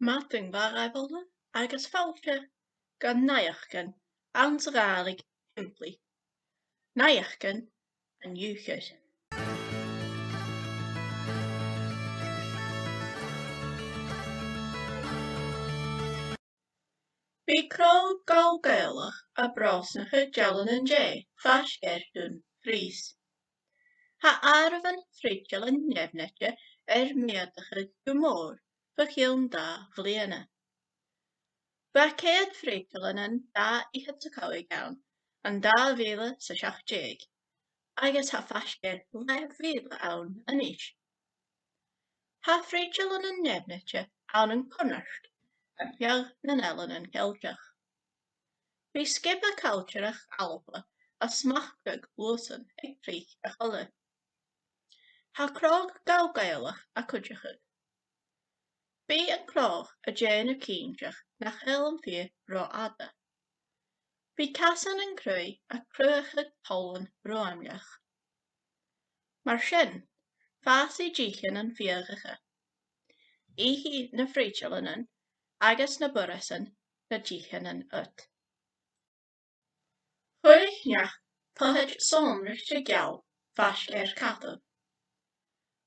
Matting variable agus foillseachadh gan Naidheachdan Ghàidhlig shimplidh. Naidheachdan an Iùchair. Bhí crodh Gall-Gàidhealach a brosnachadh dealan-dé feasc Dùn Phrìos. Ha arvan friteilean neamhnaide meadachadh go mór fa chéann dá bhliana. Ba céad friteilean dá Iùchair an 2017 agus ha feasc leth-mhìle ann anois. Ha friteilean neamhnaide an cunnart a fiodh na dealanan-dé. Bhí Coilltearachd Alba a seachd-deug uasan ag friteilean. Ha crodh Gall-Gàidhealach a cladhachadh. Bhí an crodh a déanamh cineach na chéangal drochaid. Bhí casan an cruidh a cruidhachadh tolan roimhneach. Mar sin, feasaí díochain an fiodhacha. Íhí na friteileanan agus na burrasan na díochain an ut. Chuaigh tuid sonrachte geall feasc cladhachadh.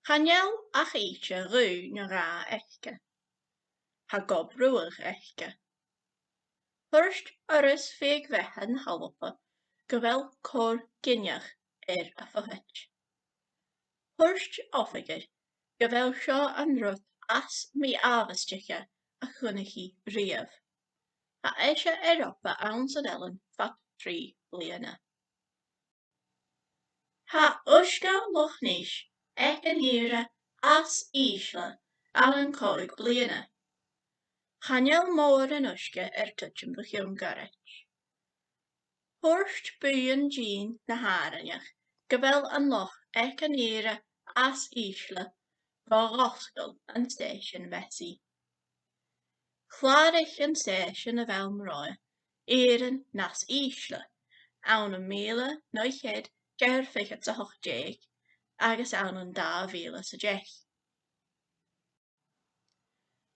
Chaneall ach íte rú na rá eice. Ha gobrúach eice. Thuirst oras féag bheithan halpa go bhfuil cór gineach a foiit. Thuirst ofaigir go bhfuil seo an rud as mí ábhaisteacha a chunaigh riamh. Ha éise Europa ann san Ellen fat 3 bliana. Ha uisce Loch Ness ag an ire as ìosal an cóig bliana. Chaneall mór an uisce tuitim do Gàidhlig. Thuirst buan dín na háireanach go bhfuil an loch ag an ire as ìosal go ghoscail an stéisiún bhesaí. Chladhachadh an stéisiún a bhealm roia éireann nas ìosal ann 1958 agus ann 2010.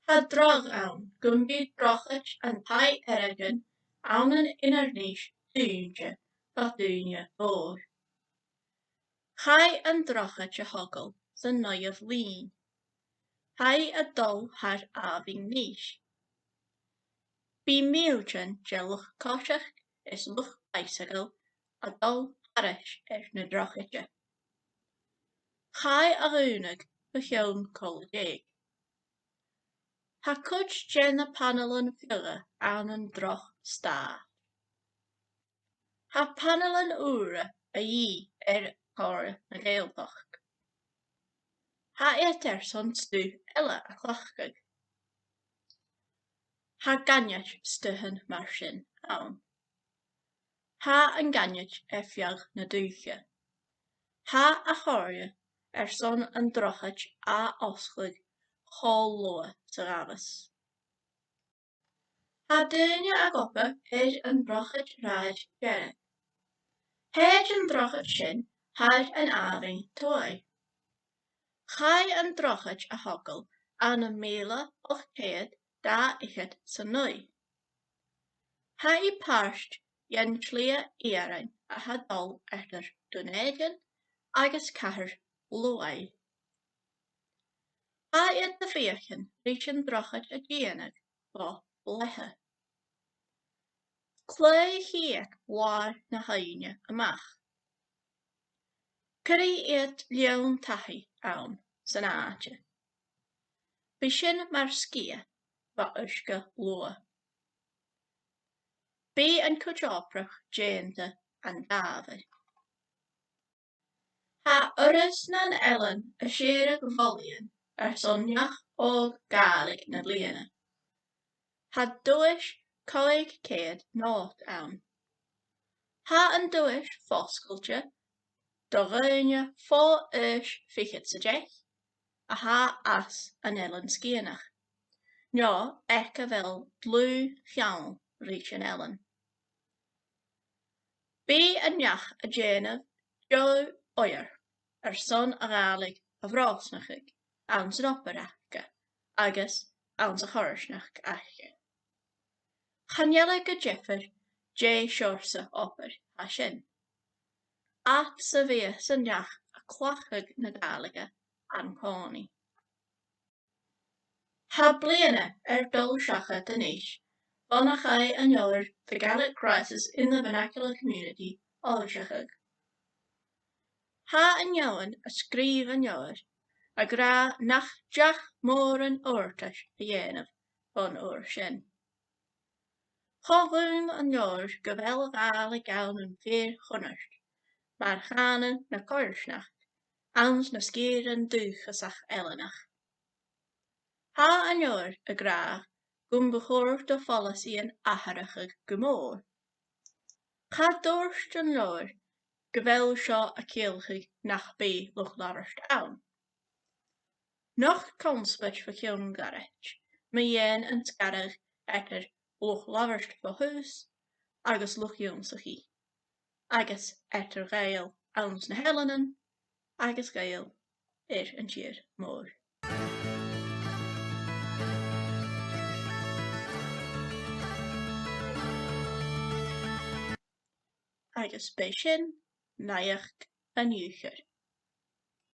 Ha drog ann gumbi drochaid an tai eragan ann an inarníis dúnte fa dúne bór. Chai an drochaid a hogal san Naidheachdan. Hai a dul haar aving níis. Bí míljan ciallachadh is luch eisagal a dul haris na drochaide. Chai a rúnag fa cheann Coilltearachd. Ha cuid déna panelan fiodh an droch stá. Ha panelan úra a dhí cruidh na Gàidhealach. Ha son stú eile a chlachadh. Ha gainnead stuhan mar sin ann. Ha an gainnead fiodh na dúcha. Ha a chóirde son an drochaid a oscail chomh lua sa gabhas. Ha duine a gopa an drochaid-rathaid dearg. Héad an drochaid sin haar an áring toy. Chai an drochaid a hogal an 1980 san nui. Ha I páist yen tlia éarainn a ha dul Naidheachdan agus 4 luai. Ha iad na fiachan rís an drochaid a gineach ba lethe. Cladhachadh war na haine amach. Curí iad lionn-tathaidh ann san áite. Bhí sin mar scia ba uisce lua. Bí an Coilltearachd déanta an David. Ha oras nan Ellen a séireadh bholiain sonneach ó Ghàidhlig na bliana. Ha dúis 500 ann. Ha an dúis foscailte do dhaoine fó fichid sa deich a ha as an Ellen gineach. Nó ag a bhfuil dlú cheangal rís an Ellen. Bí an neach a déanamh Iùchair son a Ghàidhlig a brosnachadh an san operacha agus ans a chorisnach aiche. Chanealach a jeffer, J. siorsa opper a sin. At sa bhí san deach a cladhachadh na Gàidhlige an cónaí. Ha bliana dul seachad deanis, brosnachadh an leabhar the Gaelic crisis in the vernacular community ìosal. Ha an leabhain a scríomh an leabhar, a gra nach deach mór an uirtas a dhéanamh bon uair sin. Chomhdún an leabhar go bhfuil Gall gael an fér cunnart, mar chanan na coirseach, ans na scéireann dúchasach eileanach. Ha an leabhar a gra gum bechoir do foillseachadh atharrachadh go mór. Cha dúirt an leabhar go bhfuil seo a ciallachadh nach bí luchlabhart ann. Nach conspait fa ciangal ma dhéan an scarad eicir luchlabhart fa hús agus luchéonsachí, agus gael ans na helanan agus gael an tír mór. Agus bei sin Naidheachd an Iùchair.